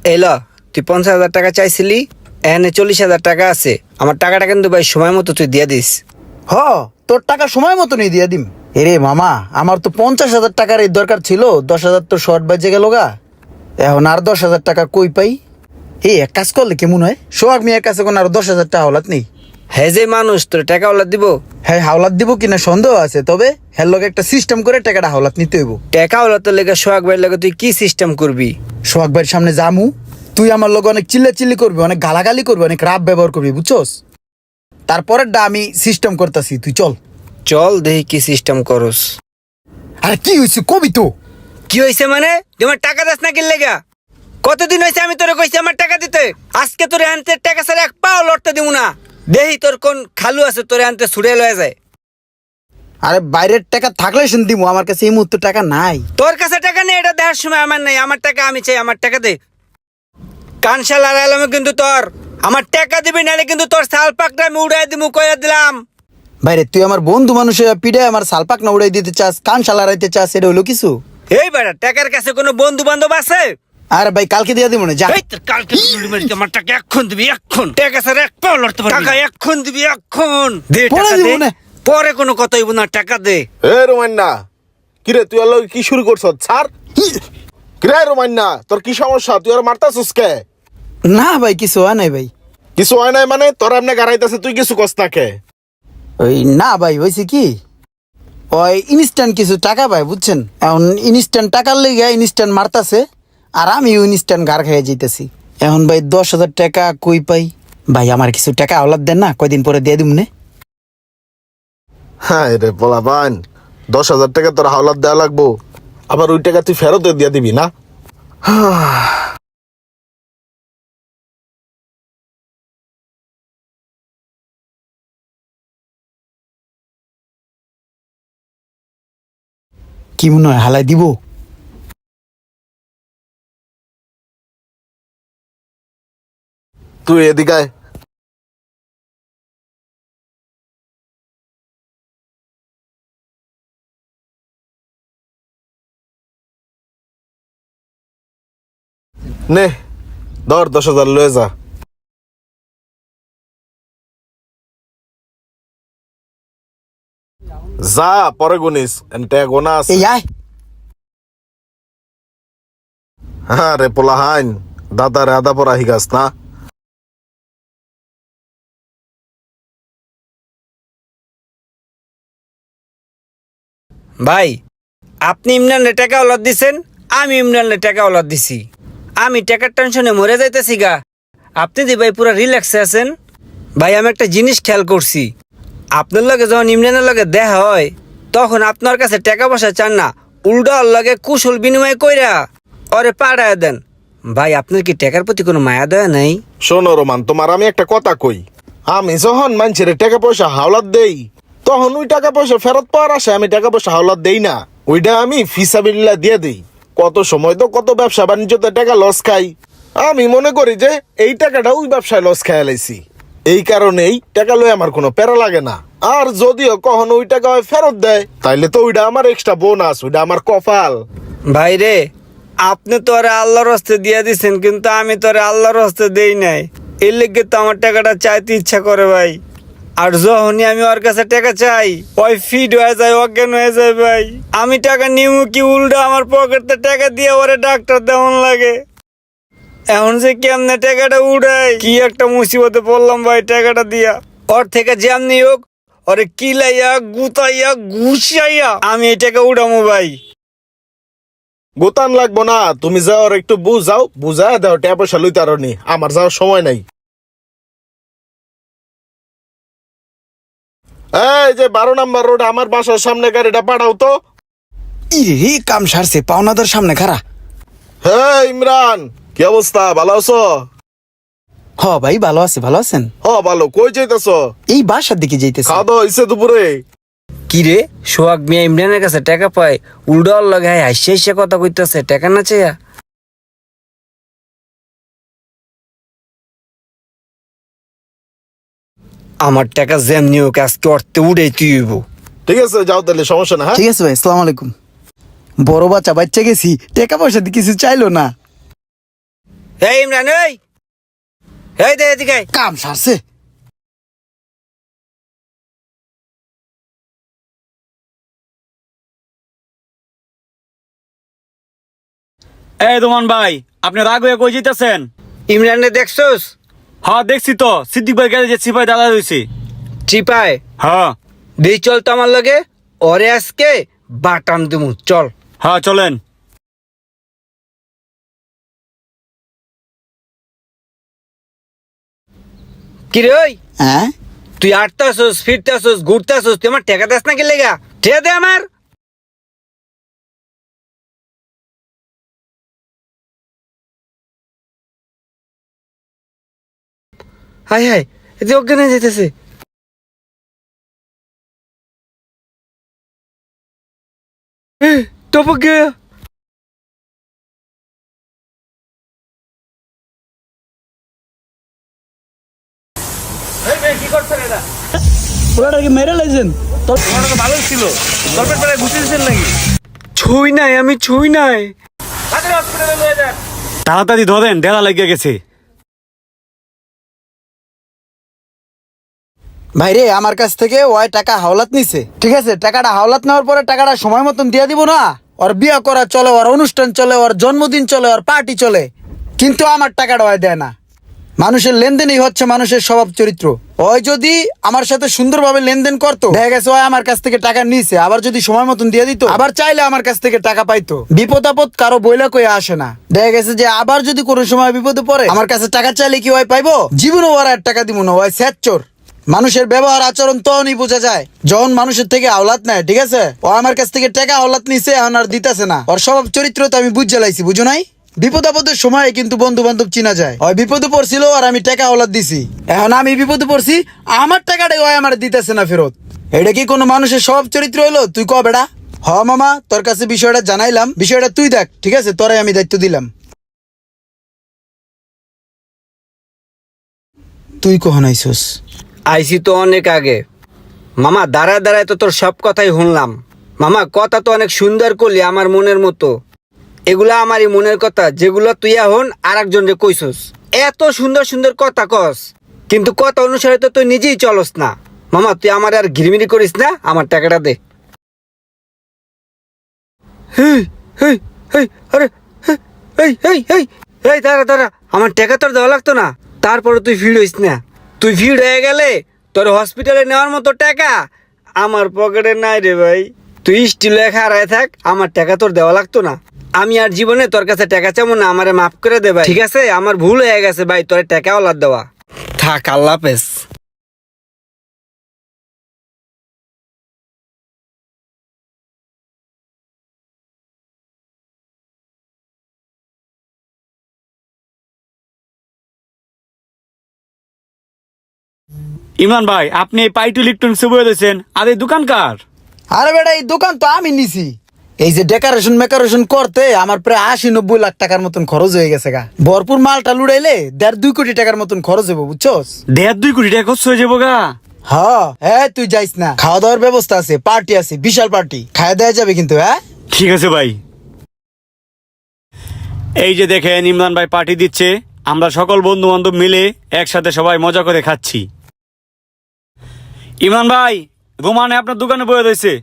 এলো, তুই 50,000 টাকা চাইছিলি, এখানে 40,000 টাকা আছে। আমার টাকাটা কিন্তু ভাই সময় মতো তুই দিয়ে দিস। হ, তোর টাকা সময় মতো নিয়ে দিয়া দিম। এরে মামা, আমার তো 50,000 টাকার এই দরকার ছিল, 10,000 তো শর্ট বাজে গেল গা। এখন আর 10,000 টাকা কই পাই? এই এক কাজ করলে কেমন হয়, সোহাগ মিয়ার কাছে কোন আরো 10,000 টাকা হাওলাত নেই। হ্যাঁ, যে মানুষ তোর টাকা ওলা দিব। হ্যাঁ, হাওলাত দিব কিনা সন্দেহ আছে, তবে হ্যার লগে একটা সিস্টেম করে টাকাটা হাওলাত নিতে হইব। টাকা ওলা তোর লেগে সোহাগ ভাইয়ের লগে তুই কি সিস্টেম করবি? সোহাগ ভাইয়ের সামনে জামু, তুই আমার লগে অনেক চিল্লি করবি, অনেক গালাগালি করবি, অনেক রাব ব্যবহার করবি, বুঝছস? তারপরেরটা আমি সিস্টেম করতেছি, তুই চল। চল দেখি কি সিস্টেম করস। আরে কি হয়েছে কবি তো? কি হয়েছে মানে? তুই আমার টাকা দাস না কি লেগা? কতদিন হয়েছে আমি তোরে কইছি আমার টাকা দিতে? আজকে তোরে আনতে টাকা ছাড়া এক পাও লড়তে দিব না। দেহি তোর কোন খালু আছে তোরে আনতে ছুড়ে লয়ে যায়। আরে বাইরের টাকা থাকলে শুন দিমু, আমার কাছে এই মুহূর্তে টাকা নাই। তোর কাছে টাকা নেই এটা দেখার সময় আমার নাই। আমার টাকা আমি চাই, আমার টাকা দে। কানশাল আর আলমে কিন্তু তোর আমার টাকা দিবি, নাহলে কিন্তু তোর শাল পাকটা আমি উড়াই দিমু, কইয়া দিলাম। বাইরে তুই আমার বন্ধু মানুষ পিঠে আমার সালপাক না উড়াই দিতে চাস, কান সালারাইতে চাস, এটা হলো কিছু? এই বেটা, টাকার কাছে কোনো বন্ধু বান্ধব আছে? আরে ভাই কালকে দিয়ে দিব না, যা। এই তোর কালকে তুই মারিতে আমার টাকা এখন দিবি, এখন। টাকা ছাড়া এক পাও লড়তে পারবি না। টাকা এখন দিবি, এখন দে। পরে টাকা দিব দে, না। পরে কোনো কথা হইব না, টাকা দে। এ রোমান্না, কিরে তুই আর কি শুরু করছ ছাড়? কিরে রোমান্না, তোর কি সমস্যা? তুই আর মারতাছিস কে? না ভাই, কিছু হয় নাই ভাই। কিছু হয় নাই মানে? তোর এমনি গাড়াইতেছে, তুই কিছু কস না কে? ওই না ভাই, হয়েছে কি, ওই ইনস্ট্যান্ট কিছু টাকা ভাই, বুঝছেন? এখন ইনস্ট্যান্ট টাকার লেগে ইনস্ট্যান্ট মারতাছে, আর আমি ইনস্ট্যান্ট গার খেয়ে যাইতেছি। এখন ভাই 10,000 টাকা কই পাই? ভাই আমার কিছু টাকা আওলাদ দেন না, কয়দিন পরে দিয়ে দিব না। হ্যাঁ রে বলা বান, 10,000 টাকা তোর হাওলাত দেওয়া লাগবো, আবার ওই টাকা তুই ফেরত দিয়ে দিবি না? কি মনে হয় হালাই দিব? তুই এদিকে আয়। নে ধর 10,000 লয়ে যা। যা পরে গুনিস, এনতে গোনা আছে। এই আয়। হ্যাঁ রে পোলা হাইন, দাদারে আদা পরা হিগাস না? ভাই, আপনি ইমরানের টাকা ওলাদ দিছেন, আমি ইমরানের টাকা ওলাদ দিছি। আমি টাকার টেনশনে মরে যাইতেছি গা। আপনি দি ভাই পুরো রিল্যাক্সে আছেন। ভাই আমি একটা জিনিস খেয়াল করছি, আপনার লগে যখন ইমরানের লগে দেখা হয়, তখন আপনার কাছে টাকা পয়সা চান না, উল্টো ওর লগে কুশল বিনিময় কইরা ওরে পাড়ায় দেন। ভাই আপনার কি টাকার প্রতি কোনো মায়া দয়া নাই? শোনো রোমান, তোমার আমি একটা কথা কই, আমি যখন মানুষের টাকা পয়সা হাওলাত দেই, তখন ওই টাকা পয়সা ফেরত পাওয়ার আশায় আমি টাকা পয়সা হাওলাত দেই না, ওইটা আমি ফিসাবিল্লাহ দিয়ে দিই। কত সময় তো কত ব্যবসা বাণিজ্যতে টাকা লস খাই, আমি মনে করি যে এই টাকাটা ওই ব্যবসায় লস খাই লাইছি, এই কারণেই টাকা লয়ে আমার কোনো প্যারা লাগে না। আর যদিও কখনো ওই টাকা ফেরত দেয়, তাইলে তো ওইটা আমার এক্সট্রা বোনাস, ওইটা আমার কপাল। ভাই রে, আপনি তো আরে আল্লাহর হস্তে দিয়ে দিছেন, কিন্তু আমি তো আরে আল্লাহর হস্তে দেই নাই। এর লেগে তো আমার টাকাটা চাইতে ইচ্ছা করে ভাই। আর যখনই আমি ওর কাছে টাকা চাই, ওই ফিট হয়ে যায়, অজ্ঞান হয়ে যায় ভাই। আমি টাকা নিমু কি, উল্টা আমার পকেটে টাকা দিয়ে ওরে ডাক্তার দেওয়ান লাগে। এখন যে কেমনে টাকাটা উড়াই, কি একটা মুসিবতে পড়লাম ভাই টাকাটা দিয়া। ওর থেকে যেমনি হোক ওরে কিলাইয়া গুতাইয়া ঘুষাইয়া আমি এই টাকা উড়ামু ভাই। গোতান লাগবো না, তুমি যাও আর একটু বুঝাও, বুঝা দাও, টাকা পয়সা লইতে আরো নি, আমার যাওয়ার সময় নাই। এই যে 12 নম্বর রোড, আমার বাসার সামনে গাড়িটা পাঠাও তো। ইরে কাম সারছে, পাওনাদার সামনে খারা। হ্যাঁ ইমরান, কি অবস্থা? ভালো আছো? হ ভাই, ভালো আছে, ভালো আছেন? ভালো। কই যাইতেছ? এই বাসার দিকে যাইতেছে। খাওয়া দাওয়া হইছে দুপুরে? কি রে, সোহাগ মিয়া ইমরানের কাছে টাকা পায়, উল্টো ওর লগে হাসি হাসি কথা কইতাছে, টাকা না চাইয়া। আমার টাকা যেমনি হোক আজকে অর্থে উড়ে তুইব। ঠিক আছে যাও তাহলে, সমস্যা না। হ্যাঁ ঠিক আছে ভাই, আসসালামু আলাইকুম। বড় বাচ্চা গেছি, টাকা পয়সা দিয়ে কিছু চাইলো না। এই ইমরান এই দে এদিকে আয়। কাম সারছে। এই দোমান ভাই, আপনি রাগ হয়ে কই যেতেছেন? ইমরানে দেখছোস? হ্যাঁ দেখছি তো, সিদ্দিক ভাই গেলে যে সিপাই দাদা হয়েছে। চিপায় হ্যাঁ দি চল তো আমার লগে, ওরে আজকে বাটাম দিমু, চল। হ্যাঁ চলেন। কিরে ওই, হ্যাঁ তুই আটতাছস ফিরতাছস ঘুরতাছস, তুই আমার টাকা দাস না কি লেগা? টাকা দে আমার। হাই হাই, এতে অজ্ঞান হয়ে যেতেছে। টপক গিয়া। কি করছেন এটা? ওটা কি মেরে লাইছেন? তোমার তো ভালোই ছিল, গল্পের পাড়ায় ঘুষে দিচ্ছেন নাকি? ছুঁই নাই, আমি ছুঁই নাই। হসপিটালে নিয়ে যান। তাড়াতাড়ি ধরেন, ডেলা লেগে গেছে। ভাইরে, আমার কাছ থেকে ওই টাকা হাওলাত নিছে, ঠিক আছে? টাকাটা হাওলাত নেওয়ার পরে টাকাটা সময় মতন দিয়ে দিব না? ওর বিয়ে করা চলে, ওর অনুষ্ঠান চলে, ওর জন্মদিন চলে, ওর পার্টি চলে, কিন্তু আমার টাকাটা ওই দেয় না। মানুষের লেনদেনই হচ্ছে মানুষের স্বভাব চরিত্র। ওই যদি আমার সাথে সুন্দরভাবে লেনদেন করতো, দেখা গেছে ওই আমার কাছ থেকে টাকা নিছে, আবার যদি সময় মতন দিয়ে দিত, আবার চাইলে আমার কাছ থেকে টাকা পাইতো। বিপদ আপদ কারো বইলা কয়ে আসে না। দেখা গেছে যে আবার যদি কোনো সময় বিপদে পড়ে আমার কাছে টাকা চাইলে কি ওই পাইবো? জীবনও ওর আর টাকা দিব না, ওই স্যাচ্চোর। মানুষের ব্যবহার আচরণ তখনই বোঝা যায় যখন মানুষের থেকে আওলাদ নেয়, ঠিক আছে? ও আমার কাছ থেকে টাকা আওলাদ নিছে, এখন আর দিতেছে না। ওর স্বভাব চরিত্র তো আমি বুঝে লাইছি, বুঝো নাই? বিপদ আপদের সময় কিন্তু বন্ধু বান্ধব চিনা যায়। ওই বিপদে পড়ছিল আর আমি টাকা আওলাদ দিছি, এখন আমি বিপদে পড়ছি, আমার টাকাটাই ওই আমার দিতেছে না ফেরত। এটা কি কোনো মানুষের স্বভাব চরিত্র হইলো? তুই ক বেটা। হ মামা, তোর কাছে বিষয়টা জানাইলাম, বিষয়টা তুই দেখ, ঠিক আছে? তোরাই আমি দায়িত্ব দিলাম। তুই কখন আইসস? আইসি তো অনেক আগে মামা, দাঁড়ায় দাঁড়ায় তো তোর সব কথাই শুনলাম। মামা কথা তো অনেক সুন্দর করলি, আমার মনের মতো। এগুলা আমারই মনের কথা, যেগুলো তুই এখন আর একজনকে কইছস। এত সুন্দর সুন্দর কথা কস, কিন্তু কথা অনুসারে তো তুই নিজেই চলস না। মামা তুই আমার আর ঘিরিমিরি করিস না, আমার টাকাটা দে। হেই হেই হেই, আরে হেই হেই হেই হেই হেই, দাঁড়া দাঁড়া, আমার টাকা তোর দেওয়া লাগতো না? তারপরে তুই ভিড় হইস না। তুই ভিড় হয়ে গেলে তোর হসপিটালে নেওয়ার মতো টাকা আমার পকেটে নাই রে ভাই। তুই স্টিল লেখা হারায় থাক, আমার টাকা তোর দেওয়া লাগতো না। আমি আর জীবনে তোর কাছে টাকা চাবো না, আমারে মাফ করে দে ভাই, ঠিক আছে? আমার ভুল হয়ে গেছে ভাই, তোর টাকা ওলাদ দেওয়া। থাক, আল্লাহ হাফেজ। ইমরান ভাই, আপনি এই পাইটু ইলেকট্রনিক্স বয়ে দিয়েছেন, আর এই দোকান কার? আরে বেটা, এই দোকান তো আমি নিছি। এই যে ডেকোরেশন মেকারেশন করতে আমার প্রায় 80-90 লাখ টাকার মতন খরচ হয়ে গেছে গা। ভরপুর মালটা লুড়াইলে 1.5-2 কোটি টাকার মতন খরচ হইব, বুঝছস? 1.5-2 কোটি টাকা খরচ হয়ে যাবো গা। হ্যাঁ, তুই যাইস না, খাওয়া দাওয়ার ব্যবস্থা আছে, পার্টি আছে, বিশাল পার্টি, খাওয়া দেওয়া যাবে কিন্তু। হ্যাঁ ঠিক আছে ভাই। এই যে দেখেন, ইমরান ভাই পার্টি দিচ্ছে, আমরা সকল বন্ধু বান্ধব মিলে একসাথে সবাই মজা করে খাচ্ছি। ইমরান ভাই, রোমানে আপনার দোকানে বয়ে রয়েছে।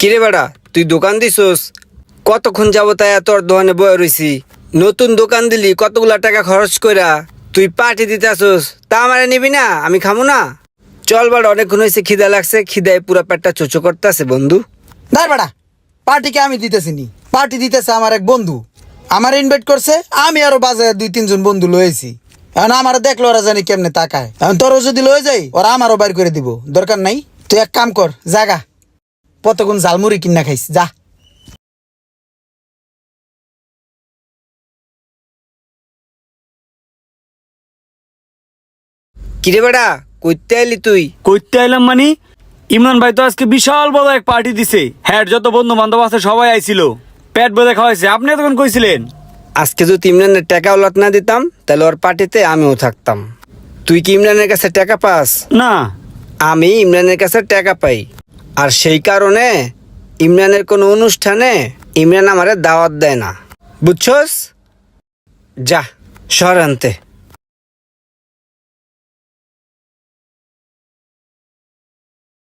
কিরে বেড়া, তুই দোকান দিছস? কতক্ষণ যাবো তাই তোর দোকানে বয়ে রইছি। নতুন দোকান দিলি, কতগুলা টাকা খরচ কইরা তুই পার্টি দিতে আসস, তা আমারে নিবি না? আমি খামু না? চল বাড়া, অনেকক্ষণ হয়েছে, খিদা লাগছে, খিদায় পুরা পেটটা চোচো করতেছে বন্ধু। দাঁড় বেটা, পার্টিকে আমি দিতেছি নি, পার্টি দিতেছে আমার এক বন্ধু, আমার ইনভাইট করছে, আমি আরো বাজারে 2-3 জন বন্ধু লয়েছি। এখন আমার দেখলো ওরা জানি কেমনে তাকায়, এখন তোরও যদি লয়ে যাই ওরা আমারও বাইর করে দিব, দরকার নাই। তুই এক কাম কর, জাগা, কতক্ষণ ঝালমুড়ি কিনা খাইস, যা। কিরে বেড়া, কইতে আইলি তুই? করতে আইলাম মানে, ইমরান ভাই তো আজকে বিশাল বড় এক পার্টি দিছে। হ্যাঁ, যত বন্ধু বান্ধব আছে সবাই আইছিল, পেট ভরে খাওয়াইছে। আপনি তখন কইছিলেন। আজকে যদি ইমরানের টাকা ওলাট না দিতাম তাহলে ওর পার্টিতে আমিও থাকতাম। তুই কি ইমরানের কাছে টাকা পাস? না। আমি ইমরানের কাছে টাকা পাই, আর সেই কারণে ইমরানের কোনো অনুষ্ঠানে ইমরান আমারে দাওয়াত দেয় না, বুঝছস? যা সর আনতে।